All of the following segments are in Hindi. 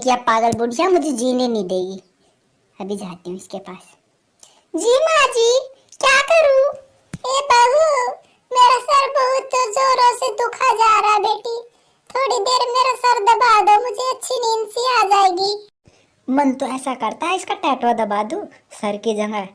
किया पागल बुढ़िया, मुझे जीने नहीं देगी। अभी जाती हूँ इसके पास। जी माँ जी, क्या करूँ? ए बहू, मेरा सर बहुत जोरों से दुखा जा रहा बेटी, थोड़ी देर मेरा सर दबा दो, मुझे अच्छी नींद सी आ जाएगी। मन तो ऐसा करता है इसका टैटू दबा दूं सर की जगह।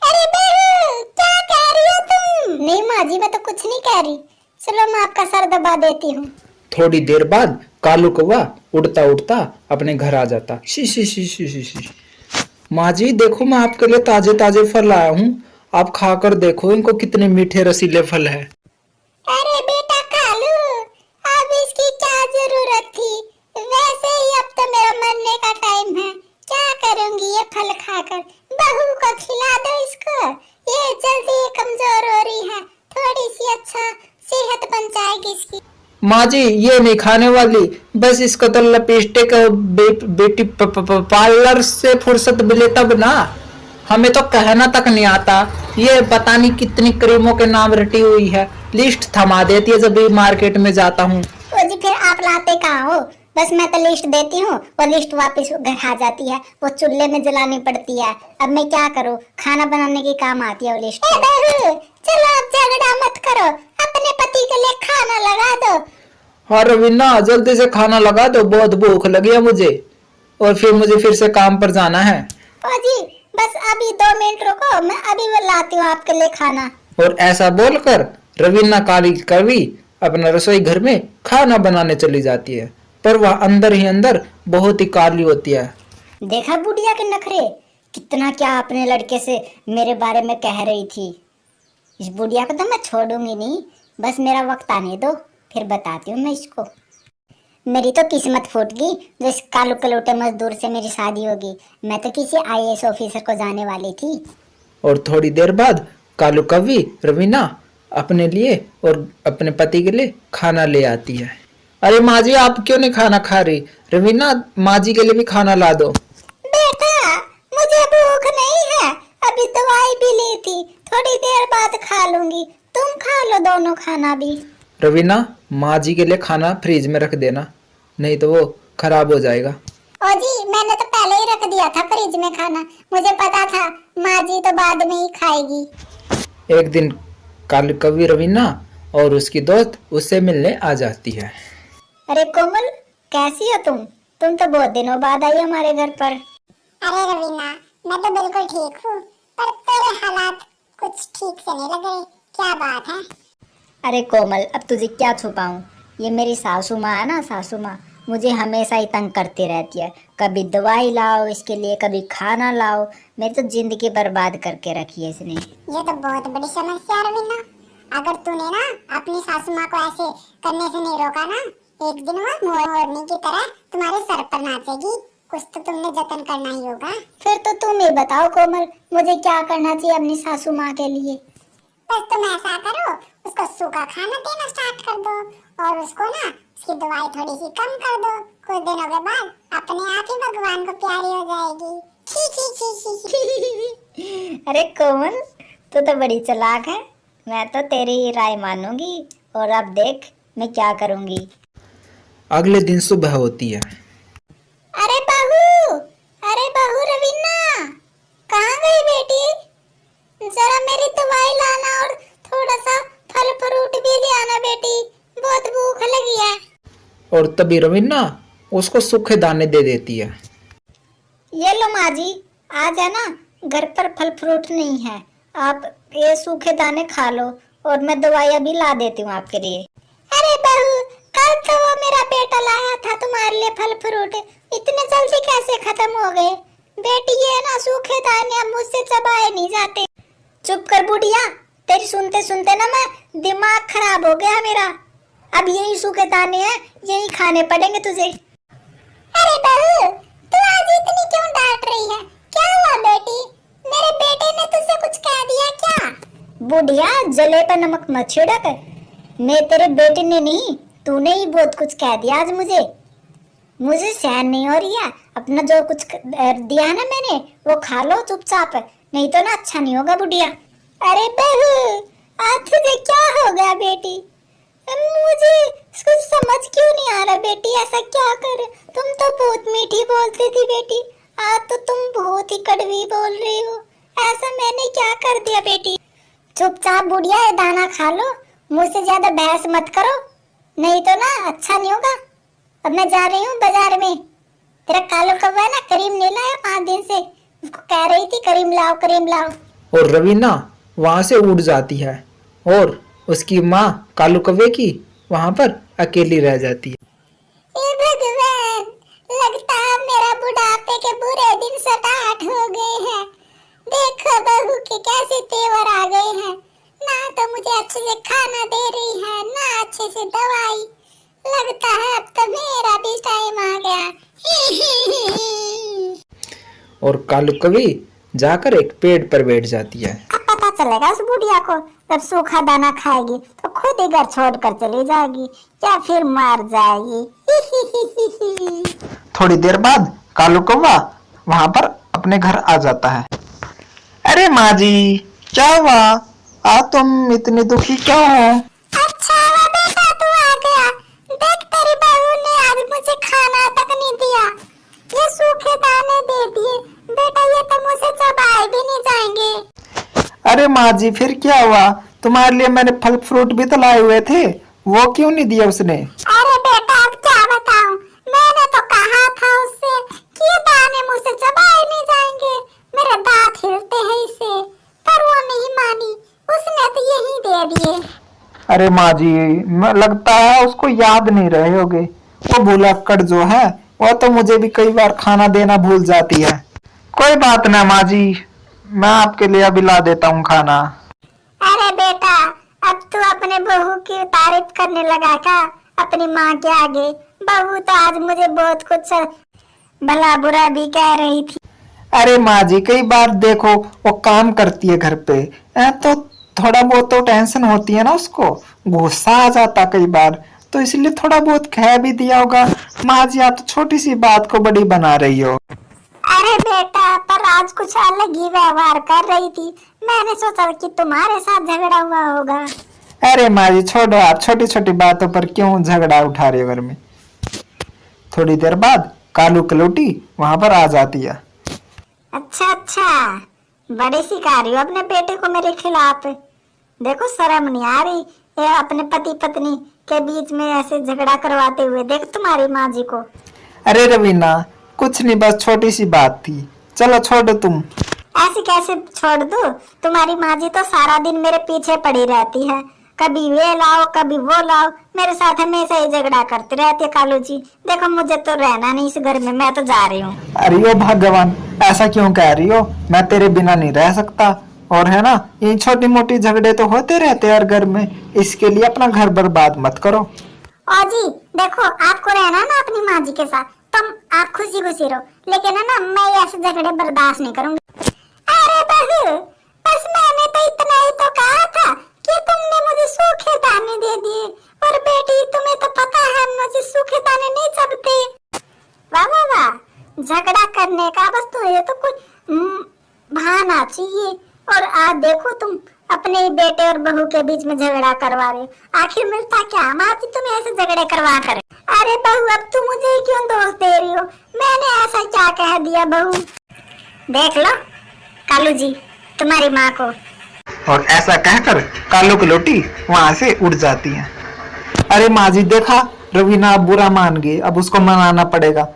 अरे बहू, क्या कह रही हो तुम? नहीं माँ जी, मैं तो कुछ नहीं कह रही। चलो मैं आपका सर दबा देती हूँ। थोड़ी देर बाद कालू कौवा उड़ता उड़ता अपने घर आ जाता। She she she she she she. माँ जी देखो, मैं आपके लिए ताजे ताजे फल लाया हूँ, आप खाकर देखो इनको, कितने मीठे रसीले फल है। अरे बेटा कालू, अब इसकी क्या जरूरत थी? वैसे ही अब तो मेरा मरने का टाइम है, क्या करूंगी ये फल खाकर? बहू को खिला दो इसको, ये जल्दी कमजोर हो रही है, थोड़ी सी अच्छा सेहत बन जाएगी इसकी। माँ जी ये नहीं खाने वाली, बस इसको तो लिपस्टिक बेटी पार्लर से फुर्सत मिले तब ना, हमें तो कहना तक नहीं आता। ये पता नहीं कितनी क्रीमों के नाम रटी हुई है, लिस्ट थमा देती है जब भी मार्केट में जाता हूँ। ओ जी, फिर आप लाते कहाँ हो? बस मैं तो लिस्ट देती हूँ, वो लिस्ट वापस घर आ जाती है, वो चूल्हे में जलानी पड़ती है। अब मैं क्या करूँ, खाना बनाने के काम आती है वो लिस्ट। बहू, चलो अब झगड़ा मत करो, अपने पति के लिए खाना लगा दो। हाँ रवीना, जल्दी से खाना लगा दो, बहुत भूख लगी है मुझे, और फिर से काम पर जाना है। ओ जी, बस अभी 2 मिनट रुको, मैं अभी वो लाती हूँ आपके लिए खाना। और ऐसा बोलकर रवीना काली कवि अपना रसोई घर में खाना बनाने चली जाती है, पर वह अंदर ही अंदर बहुत ही काली होती है। देखा बुढ़िया के नखरे, कितना क्या अपने लड़के से मेरे बारे में कह रही थी। इस बुढ़िया को तो मैं छोड़ूंगी नहीं, बस मेरा वक्त आने दो, फिर बताती हूँ मैं इसको। मेरी तो किस्मत फूट गई, जो इस कालू कलोटे मजदूर से मेरी शादी होगी। मैं तो किसी आईएएस ऑफिसर को जाने वाली थी। और थोड़ी देर बाद कालू कवि रवीना अपने लिए और अपने पति के लिए खाना ले आती है। अरे माँ जी आप क्यों नहीं खाना खा रही? रवीना माँ जी के लिए भी खाना ला दो। बेटा, मुझे भूख नहीं है, अभी दवाई भी ली थी, थोड़ी देर बाद खा लूंगी, तुम खा लो दोनों खाना भी। रवीना माँ जी के लिए खाना फ्रिज में रख देना, नहीं तो वो खराब हो जाएगा। ओ जी, मैंने तो पहले ही रख दिया था फ्रिज में खाना, मुझे पता था माँ जी तो बाद में ही खाएगी। एक दिन कालू कवि रवीना और उसकी दोस्त उससे मिलने आ जाती है। अरे कोमल, कैसी हो तुम? तो बहुत दिनों बाद आई हमारे घर पर। अरे रवीना, मैं तो बिल्कुल ठीक हूँ, पर तेरे हालात कुछ ठीक से नहीं लग रहे, क्या बात है? अरे कोमल, अब तुझे क्या छुपाऊं, ये मेरी सासू माँ है ना, सासू माँ मुझे हमेशा ही तंग करती रहती है। कभी दवाई लाओ इसके लिए, कभी खाना लाओ, मेरी तो जिंदगी बर्बाद करके रखी है इसने। ये तो बहुत बड़ी समस्या है रवीना, अगर तूने ना अपनी सासू माँ को ऐसे करने से नहीं रोका ना, एक दिन वो मोरनी की तरह तुम्हारे सर पर नाचेगी। कुछ तो तुमने जतन करना ही होगा। फिर तो तुम ही बताओ कोमल, मुझे क्या करना चाहिए अपनी सासू माँ के लिए? बस तुम ऐसा करो, उसको सूखा खाना देना स्टार्ट कर दो, और उसको ना उसकी दवाई थोड़ी सी कम कर दो। कुछ दिनों के बाद अपने आप ही भगवान को प्यारी हो जाएगी। अरे कोमल, तू तो बड़ी चालाक है, मैं तो तेरी ही राय मानूंगी, और अब देख मैं क्या करूंगी। अगले दिन सुबह होती है। अरे बहू रवीना, कहाँ गई बेटी? जरा मेरी दवाई लाना और थोड़ा सा फल फ्रूट भी ले आना बेटी, बहुत भूख लगी है। और तभी रवीना उसको सूखे दाने दे देती है। ये लो माँ जी, आज है ना घर पर फल फ्रूट नहीं है, आप ये सूखे दाने खा लो, और मैं दवाई अभी ला देती हूँ आपके लिए। अरे बहू, कल तो वो मेरा बेटा लाया था तुम्हारे लिए फल फ्रूट, इतने जल्दी कैसे खत्म हो गए? बेटी ये ना सूखे दाने अब मुझसे चबाए नहीं जाते। चुप कर बुढ़िया, तेरी सुनते सुनते ना मैं दिमाग खराब हो गया मेरा। अब यही सूखे दाने हैं, यही खाने पड़ेंगे तुझे। अरे बहू, तू आज इतनी क्यों डांट रही है? क्या हुआ बेटी? मेरे बेटे ने तुझसे कुछ कह दिया क्या? बुढ़िया, जले पर नमक मत छिड़क, मैं तेरे बेटे ने नहीं, तूने ही बहुत कुछ कह दिया आज मुझे सहन नहीं हो रही है। अपना जो कुछ दिया है ना मैंने, वो खा लो चुपचाप, नहीं तो ना अच्छा नहीं होगा बुढ़िया। अरे बहू, आज तुझे क्या हो गया बेटी? मुझे कुछ समझ क्यों नहीं आ रहा बेटी, ऐसा क्या कर, तुम तो बहुत मीठी बोलती थी बेटी, आज तो तुम बहुत ही कड़वी बोल रही हो। ऐसा मैंने क्या कर दिया बेटी? चुपचाप बुढ़िया ये दाना खा लो, मुझसे ज्यादा बहस मत करो, नहीं तो ना अच्छा नहीं होगा। अब मैं जा रही हूँ बाजार में, तेरा कालू कौवा है ना करीम नहीं लाया 5 दिन से, उसको कह रही थी करीम लाओ करीम लाओ। और रवीना वहां से उड़ जाती है और उसकी माँ कालू कौवे की वहां पर अकेली रह जाती है। हे भगवान, लगता है मेरा बुढ़ापे के बुरे दिन स्टार्ट हो गए हैं। देखो बहू के कैसे तेवर आ गए हैं, ना तो मुझे अच्छे से खाना दे रही है ना अच्छे से दवाई। लगता है अब तो मेरा भी टाइम आ गया। और कालू कौवी जाकर एक पेड़ पर बैठ जाती है। अब पता चलेगा उस बुढ़िया को, जब सूखा दाना खाएगी तो खुद ही घर छोड़कर चली जाएगी या फिर मार जाएगी। थोड़ी देर बाद कालू कौवा वहां पर अपने घर आ जाता है। अरे माँ जी, क्या हुआ? आज तुम इतनी दुखी क्यों हो? अच्छा हुआ बेटा तू आ गया। देख तेरी बहू ने आज मुझे खाना तक नहीं दिया, ये सूखे दाने दे दिए बेटा, ये तो मुझसे चबाए भी नहीं जाएंगे। अरे माँ जी, फिर क्या हुआ? तुम्हारे लिए मैंने फल फ्रूट भी तो लाए हुए थे, वो क्यों नहीं दिया उसने? अरे बेटा अब क्या बताऊं, मैंने तो कहा था उससे कि ये दाने मुझसे चबाए नहीं जाएंगे, मेरे दांत हिलते हैं इससे, पर वो नहीं मानी, उसने तो यही दे दिए। अरे माँ जी, लगता है उसको याद नहीं रहे होगे, वो भुलक्कड़ जो है वो तो मुझे भी कई बार खाना देना भूल जाती है। कोई बात ना माँ जी, मैं आपके लिए अभी ला देता हूँ खाना। अरे बेटा अब तू अपने बहू की तारीफ करने लगा क्या अपनी माँ के आगे? बहू तो आज मुझे बहुत कुछ भला बुरा भी कह रही थी। अरे माँ जी, कई बार देखो वो काम करती है घर पे, तो थोड़ा बहुत तो टेंशन होती है ना उसको, गुस्सा आ जाता कई बार, तो इसलिए थोड़ा बहुत कह भी दिया होगा। माँ जी, आप तो छोटी सी बात को बड़ी बना रही हो। अरे बेटा पर आज कुछ अलग ही व्यवहार कर रही थी, मैंने सोचा कि तुम्हारे साथ झगड़ा हुआ होगा। अरे माँ जी छोड़ो, आप छोटी छोटी बातों पर क्यों झगड़ा उठा रहे हो घर में। थोड़ी देर बाद कालू कलोटी वहां पर आ जाती है। अच्छा, बड़ी शिकारी हो अपने बेटे को मेरे खिलाफ। देखो शर्म नहीं आ रही ये अपने पति पत्नी के बीच में ऐसे झगड़ा करवाते हुए, देख तुम्हारी माँ जी को। अरे रवीना, कुछ नहीं, बस छोटी सी बात थी, चलो छोड़ो तुम। ऐसे कैसे छोड़ दूं? तुम्हारी माँ जी तो सारा दिन मेरे पीछे पड़ी रहती है, कभी ये लाओ कभी वो लाओ, मेरे साथ हमेशा ही झगड़ा करती रहती है। कालू जी देखो मुझे तो रहना नहीं इस घर में, मैं तो जा रही हूँ। अरे ओ भगवान, ऐसा क्यों कह रही हो? मैं तेरे बिना नहीं रह सकता, और है ना, ये छोटी मोटी झगड़े तो होते रहते हैं हर घर में, इसके लिए अपना घर बर्बाद मत करो। और जी देखो आपको रहना ना अपनी माँ जी के साथ, तुम आप खुशी खुशी रहो, लेकिन है ना मैं ऐसे झगड़े बर्दाश्त नहीं करूंगी। अरे बहू बस मैंने तो इतना ही तो कहा था कि तुमने मुझे सूखे दाने दे दिए, और बेटी तुम्हें तो पता है मुझे सूखे दाने नहीं चबते। वाह वाह वाह, झगड़ा करने का बस तो ये तो कुछ बहाना चाहिए, और आज देखो तुम अपने बेटे और बहू के बीच में झगड़ा करवा रहे हो, आखिर मिलता क्या माँ जी तुम्हें ऐसे झगड़े करवा कर। अरे बहू अब तुम मुझे क्यों दोष दे रही हो, मैंने ऐसा क्या कह दिया? बहू देख लो कालू जी तुम्हारी माँ को। और ऐसा कहकर कालू कलोटी वहां से उड़ जाती है। अरे माँ जी देखा, रवीना अब बुरा मान गई, अब उसको मनाना पड़ेगा,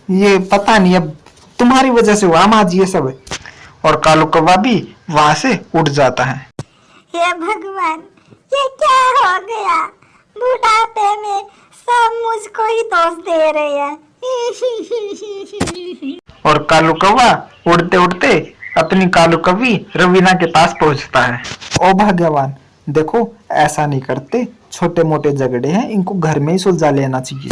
ये पता नहीं अब तुम्हारी वजह से हुआ माँ जी ये सब। और कालू कौवा भी वहां से उड़ जाता है। हे भगवान ये क्या हो गया, बुढ़ापे में सब मुझको ही दोष दे रहे हैं। और कालू कौवा उड़ते उड़ते अपनी कालू कौवी रवीना के पास पहुंचता है। ओ भगवान, देखो ऐसा नहीं करते, छोटे मोटे झगड़े हैं, इनको घर में ही सुलझा लेना चाहिए।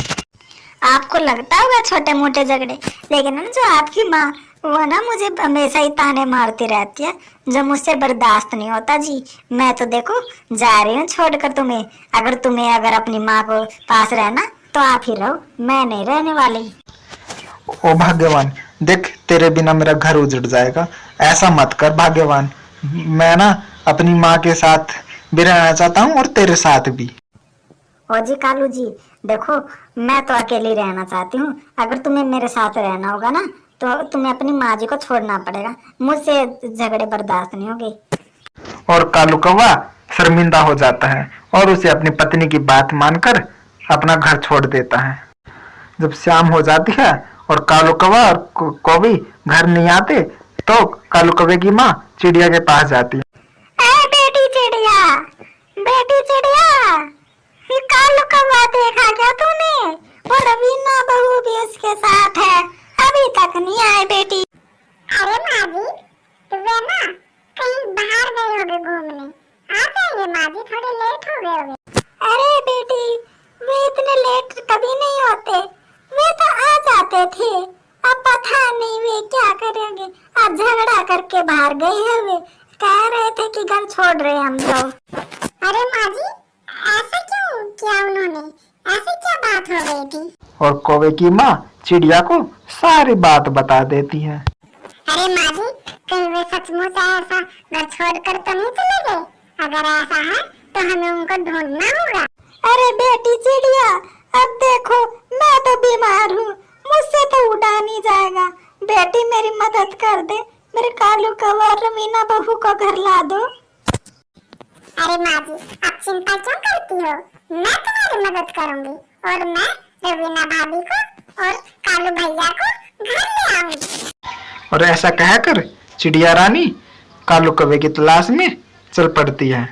आपको लगता होगा छोटे मोटे झगड़े, लेकिन जो आपकी माँ वो ना मुझे हमेशा ही ताने मारती रहती है, जो मुझसे बर्दाश्त नहीं होता जी। मैं तो देखो जा रही हूँ छोड़कर तुम्हें, अगर अपनी माँ को पास रहना तो आप ही रहो, मैं नहीं रहने वाली। ओ भाग्यवान, देख तेरे बिना मेरा घर उजड़ जाएगा, ऐसा मत कर भाग्यवान, मैं ना अपनी माँ के साथ भी रहना चाहता हूँ और तेरे साथ भी। ओ जी कालू जी, देखो मैं तो अकेली रहना चाहती हूँ। अगर तुम्हें मेरे साथ रहना होगा ना तो तुम्हें अपनी माँ जी को छोड़ना पड़ेगा। मुझसे झगड़े बर्दाश्त नहीं होंगे। और कालू कौवा शर्मिंदा हो जाता है और उसे अपनी पत्नी की बात मानकर अपना घर छोड़ देता है। जब शाम हो जाती है और कालू कौवा और कौवी घर नहीं आते तो कालू कौवे की माँ चिड़िया के पास जाती है। ए बेटी चिड़िया, ये कालू कौवा देखा क्या तूने? वो रवीना बहू भी उसके साथ है, अभी तक नहीं आए बेटी। अरे माँ जी, तुम्हें ना कहीं बाहर गए होगे घूमने, आ जाएंगे माँ जी, थोड़े लेट हो गए होगे। अरे बेटी, वे इतने लेट कभी नहीं होते, वे तो आ जाते थे। अब पता नहीं वे क्या करेंगे, आज झगड़ा करके बाहर गए हैं। वे कह रहे थे कि घर छोड़ रहे हम लोग। अरे माँ जी, ऐसा क्यों किया उन्होंने? ऐसी क्या बात हो गई थी? और कौवे की माँ चिड़िया को सारी बात बता देती है। अरे माँ जी, कहीं वे सचमुच ऐसा घर छोड़कर तो नहीं चले गए? अगर ऐसा है तो हमें उनको ढूंढना होगा। अरे बेटी चिड़िया, अब देखो मैं तो बीमार हूँ, मुझसे तो उड़ा नहीं जाएगा। बेटी मेरी मदद कर दे, मेरे कालू कौवा और रवीना बहू को घर ला दो। अरे माँ जी, आप चिंता क्यों करती हो? मैं तुम्हारी मदद करूंगी और मैं रवीना भाभी को और कालू भैया को घर ले आऊंगी। और ऐसा कहकर चिड़िया रानी कालू कौवे की तलाश में चल पड़ती है।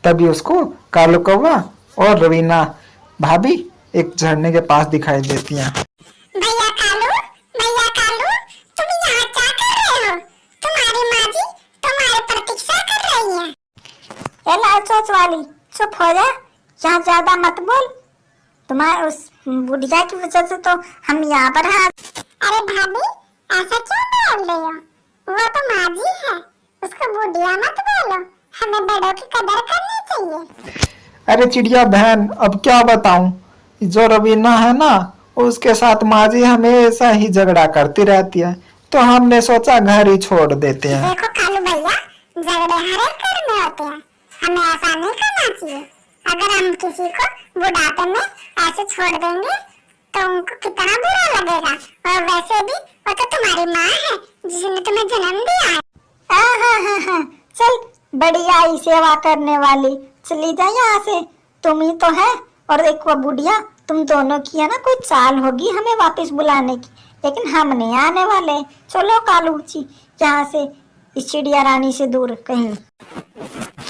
तभी उसको कालू कौवा और रवीना भाभी एक झरने के पास दिखाई देती हैं। भैया कालू, तुम यहाँ क्या कर रहे हो? तुम्हारी माँ जी तुम्हारी प्रतीक्षा कर रही है। ए लाल चोच वाली, चुप हो जा, यहाँ ज्यादा मत बोल। तुम्हारे उस बुढ़िया की वजह से तो हम यहाँ पर हैं। अरे भाभी, ऐसा क्यों बोल रही हो? वो तो माँ जी है, उसको बुढ़िया मत बोलो, हमें बड़ों की कदर करनी चाहिए। अरे चिड़िया बहन, अब क्या बताऊं, जो रवीना है ना उसके साथ माजी हमेशा ही झगड़ा करती रहती है, तो हमने सोचा घर ही छोड़ देते हैं। देखो कालू भैया, झगड़े हर एक घर में होते हैं, हमें ऐसा नहीं करना चाहिए। अगर हम किसी को बुढ़ापे में ऐसे छोड़ देंगे तो उनको कितना बुरा लगेगा। और वैसे भी वो तो तुम्हारी माँ है जिसने तुम्हें जन्म दिया है। हाँ, चल बढ़िया ही सेवा करने वाली, चली जा यहाँ से। तुम ही तो है और एक वो बुढ़िया, तुम दोनों की है ना कोई चाल होगी हमें वापस बुलाने की, लेकिन हम नहीं आने वाले। चलो कालू जी, यहाँ से, इस चिड़िया रानी से दूर कहीं।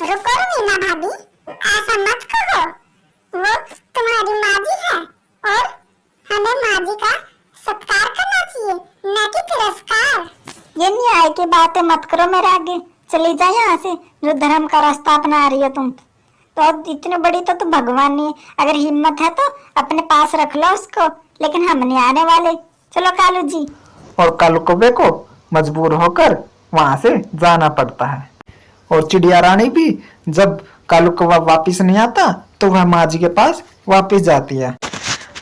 रुको मीना भाभी, ऐसा मत कहो, वो तुम्हारी माँ जी है और हमें माँ जी का सत्कार करना चाहिए, न कि तिरस्कार। ये न्याय की बातें मत करो मेरे आगे, चली जाए यहाँ से, जो धर्म का रास्ता अपना रही हो तुम। तो इतनी बड़ी तो तुम भगवान नहीं है, अगर हिम्मत है तो अपने पास रख लो उसको, लेकिन हम नहीं आने वाले। चलो कालू जी। और कालू कौवे को मजबूर होकर वहां से जाना पड़ता है। और चिड़िया रानी भी जब कालू कौवा वापिस नहीं आता तो वह माँ जी के पास वापिस जाती है।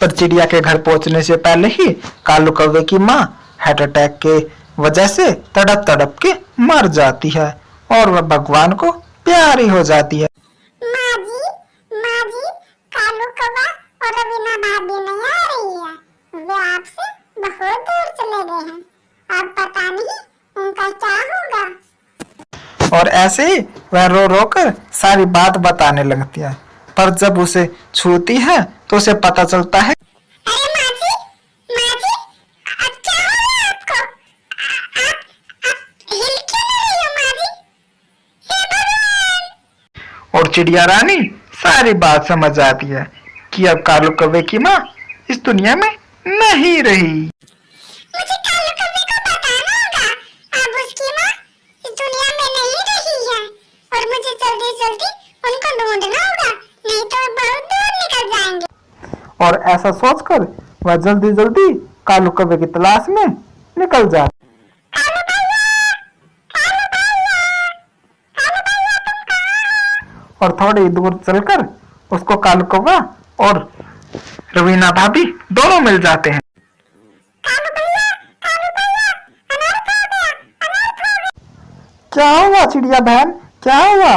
पर चिड़िया के घर पहुंचने से पहले ही कालू कौवे की माँ हार्ट अटैक के वजह से तड़प तड़प के मर जाती है और वह भगवान को प्यारी हो जाती है। माँ जी, कालू कौवा और रवीना भाभी नहीं आ रही है, वे आपसे बहुत दूर चले गए हैं, अब पता नहीं उनका क्या होगा। और ऐसे ही वह रो रो कर सारी बात बताने लगती है, पर जब उसे छूती है तो उसे पता चलता है। अरे माँ जी, अब क्या हो रहा है आपको? आप हिल क्यों नहीं रही हो माँ जी? हे भगवान! और चिड़िया रानी सारी बात समझ आती है कि अब कालू कौवे की माँ इस दुनिया में नहीं रही। मुझे कालू कौवे को बताना होगा, अब उसकी माँ इस दुनिया में नहीं रही है और मुझे जल्दी जल्दी उनको ढूंढना होगा, नहीं तो बहुत दूर निकल जाएंगे। और ऐसा सोचकर वह जल्दी जल्दी कालू कौवे की तलाश में निकल जाती। और थोड़ी दूर चलकर उसको कालू कौवा और रवीना भाभी दोनों मिल जाते हैं। क्या हुआ चिड़िया बहन, क्या हुआ?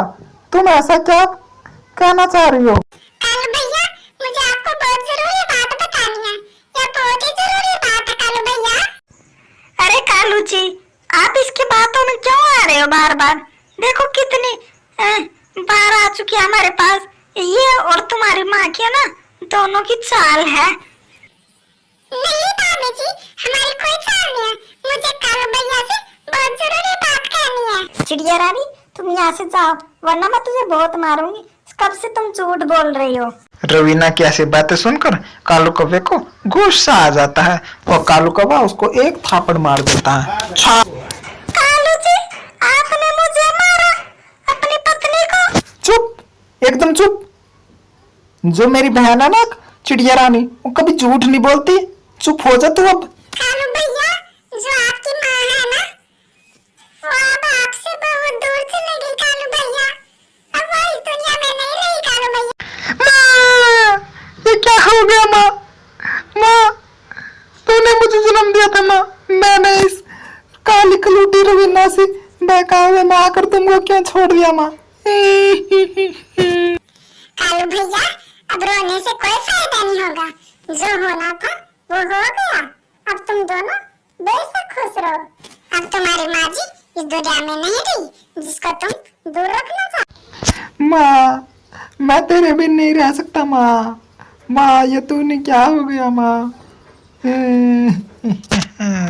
तुम ऐसा क्या कहना चाह रही हो? कालू भैया, कालू जी, आप इसकी बातों में क्यों आ रहे हो बार बार? देखो कितनी बार आ चुकी है हमारे पास। ये और तुम्हारी माँ की है ना, दोनों की चाल है। नहीं भाभी जी, हमारी कोई चाल नहीं है। मुझे कालू भैया से बहुत जरूरी बात करनी है। चिड़िया रानी, तुम यहाँ से जाओ, वरना मैं तुझे बहुत मारूंगी। कब से तुम झूठ बोल रही हो? रवीना की ऐसी बातें सुनकर कालू कौवे को गुस्सा आ जाता है और कालू कौवा उसको एक थापड़ मार देता है। कालू जी, आपने मुझे मारा, अपनी पत्नी को। चुप, एकदम चुप। जो मेरी बहन है ना चिड़िया रानी, वो कभी झूठ नहीं बोलती। चुप हो जा तू अब। कालू भैया, जो आपकी माँ है ना, वो अब आपसे बहुत दूर चली गई कालू भैया। अब वो इस दुनिया में नहीं रही कालू भैया। माँ, ये क्या हो गया माँ? माँ, तूने मुझे जन्म दिया था माँ। मैंने इस काली कलूटी रवीना से बहकावे में आकर तुमको क्यों छोड़ दिया माँ? कालू भैया, अब रोने से कोई फायदा नहीं होगा। जो होना था वो हो गया। अब तुम दोनों बेशक खुश रहो। अब तुम्हारी माँ जी इस दुनिया में नहीं रही, जिसको तुम दूर रखना चाहते। माँ, मैं तेरे बिन नहीं रह सकता माँ। माँ, ये तूने क्या हो गया माँ?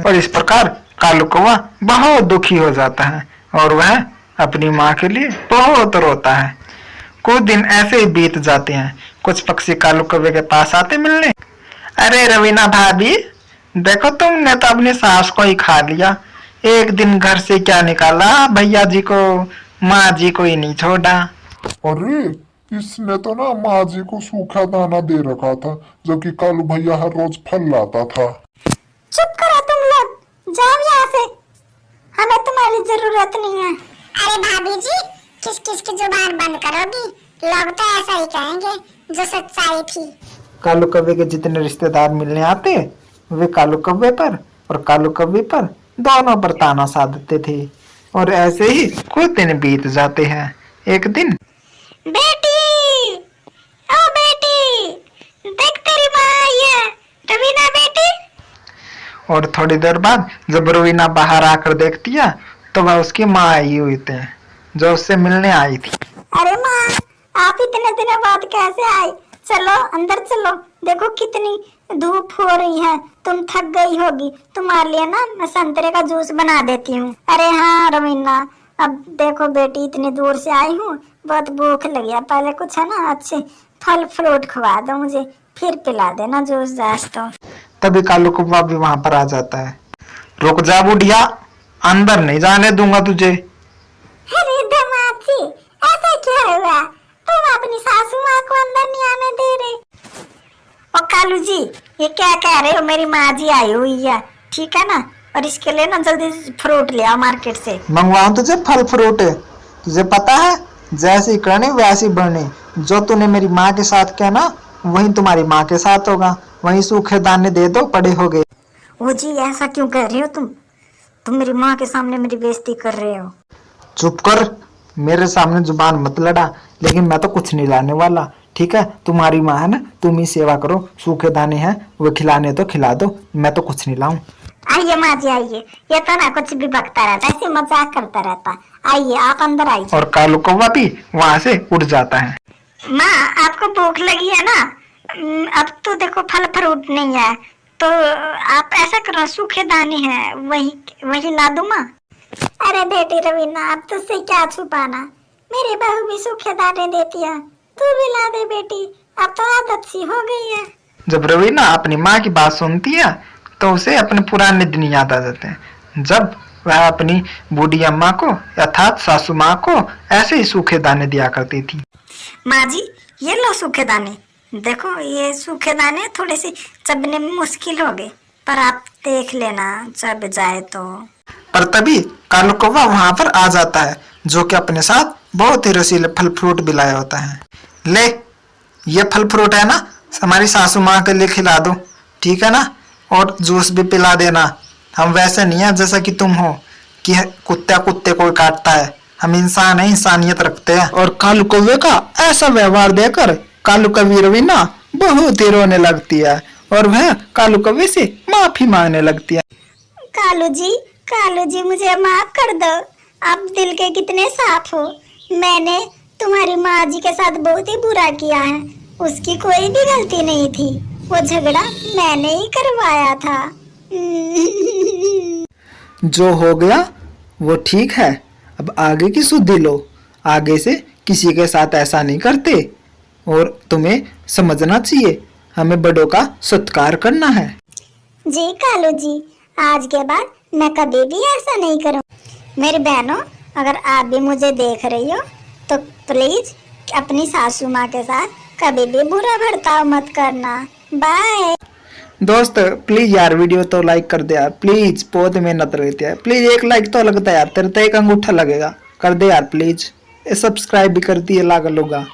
और इस प्रकार कालू कौवा बहुत दुखी हो जाता है और वह अपनी माँ के लिए बहुत रोता है। कुछ दिन ऐसे ही बीत जाते हैं। कुछ पक्षी कालू कौवे के पास आते मिलने। अरे रवीना भाभी, देखो तुमने तो अपनी सास को ही खा लिया। एक दिन घर से क्या निकाला, भैया जी को, माँ जी को ही नहीं छोड़ा। अरे, इसने तो ना माँ जी को सूखा दाना दे रखा था, जबकि कालू भैया हर रोज फल लाता था। चुप करो तुम लोग, जाओ यहाँ से, हमें तुम्हारी जरूरत नहीं है। अरे भाभी जी, किस किस की जुबान बंद करोगी? लोग तो ऐसा ही कहेंगे जो सच्चाई थी। कालू कौवे के जितने रिश्तेदार मिलने आते, वे कालू कौवे पर और कालू कौवे पर दोनों पर ताना साधते थे। और ऐसे ही कुछ दिन बीत जाते हैं। एक दिन, बेटी, ओ बेटी, देख तेरी माँ आई है, रवीना बेटी। और थोड़ी देर बाद जब रवीना बाहर आकर देखती है तो वह उसकी माँ आई हुई थी, जो उससे मिलने आई थी। अरे माँ, आप इतने दिनों बाद कैसे आई? चलो अंदर चलो, देखो कितनी धूप हो रही है, तुम थक गई होगी। तुम्हारे लिए ना मैं संतरे का जूस बना देती हूँ। अरे हाँ रवीना, अब देखो बेटी, इतनी दूर से आई हूँ, बहुत भूख लगी है। पहले कुछ है ना अच्छे फल फ्रूट खवा दो मुझे, फिर पिला देना जूस जास तो। तभी कालू कौवा भी वहां पर आ जाता है। रुक जा बुढ़िया, अंदर नहीं जाने दूंगा तुझे। अरे धमाची, ऐसा क्या हुआ? तुम अपनी सासू माँ को अंदर नहीं आने दे रहे? और कालू जी, ये क्या कह रहे हो? मेरी माँ जी आई हुई है, ठीक है ना? और इसके लिए ना जल्दी फ्रूट ले आओ मार्केट से। मंगवाऊं तुझे फल फ्रूट? तुझे पता है, जैसी करनी वैसी बढ़नी। जो तूने मेरी माँ के साथ किया ना, वही तुम्हारी माँ के साथ होगा। वही सूखे दाने दे दो, बड़े हो गए। ओ जी, ऐसा क्यों कह रहे हो तुम मेरी माँ के सामने मेरी बेइज्जती कर रहे हो। चुप कर, मेरे सामने जुबान मत लड़ा। लेकिन मैं तो कुछ नहीं लाने वाला, ठीक है? तुम्हारी माँ है ना, तुम ही सेवा करो। सूखे दाने हैं वो खिलाने तो खिला दो, मैं तो कुछ नहीं लाऊं। आइए माँ जी आइए, ये तो ना कुछ भी बकता रहता है, ऐसे मजाक करता रहता। आइए आप अंदर आइए। और कालू कौवा भी वहां से उड़ जाता है। माँ, आपको भूख लगी है ना? अब तो देखो फल फ्रूट नहीं है, तो आप ऐसा करो, सूखे दाने हैं वही ला दो माँ। अरे बेटी रवीना, अब तुझसे क्या छुपाना, मेरी बहू भी सूखे दाने देती है, तू भी ला दे बेटी, अब तो आदत सी हो गई है। जब रवीना अपनी माँ की बात सुनती है तो उसे अपने पुराने दिन याद आ जाते हैं, जब वह अपनी बूढ़ी अम्मा को अर्थात सासू माँ को ऐसे ही सूखे दाने दिया करती थी। माँ जी, ये लो सूखे दाने, देखो ये सूखे दाने थोड़े से चबने में मुश्किल हो गए, पर आप देख लेना चब जाए तो। पर तभी कालू कौवा वहां पर आ जाता है, जो कि अपने साथ बहुत ही रसीले फल फ्रूट भी लाया होता है। ले, ये फल फ्रूट है ना, हमारी सासू माँ के लिए खिला दो, ठीक है ना? और जूस भी पिला देना। हम वैसे नहीं है जैसा कि तुम हो कि कुत्ता कुत्ते को काटता है। हम इंसान है, इंसानियत रखते हैं। और कालू कौवे का ऐसा व्यवहार देकर कालू कौवी रवीना बहुत ही रोने लगती है और वह कालू कौवे से माफी मांगने लगती है। कालू जी, कालू जी मुझे माफ कर दो, आप दिल के कितने साफ हो। मैंने तुम्हारी माँ जी के साथ बहुत ही बुरा किया है, उसकी कोई भी गलती नहीं थी, वो झगड़ा मैंने ही करवाया था। जो हो गया वो ठीक है, अब आगे की सुधि लो, आगे से किसी के साथ ऐसा नहीं करते। और तुम्हें समझना चाहिए, हमें बड़ों का सत्कार करना है। जी कालू जी, आज के बाद मैं कभी भी ऐसा नहीं करूँ। मेरी बहनों, अगर आप भी मुझे देख रही हो तो प्लीज अपनी सासू माँ के साथ कभी भी बुरा बर्ताव मत करना। बाय। दोस्त प्लीज यार वीडियो तो लाइक कर दे यार, प्लीज बहुत मेहनत रहती है, प्लीज एक लाइक तो लगता है यार, तेरे तो एक अंगूठा लगेगा, कर दे यार प्लीज। सब्सक्राइब भी कर दिए लागल होगा।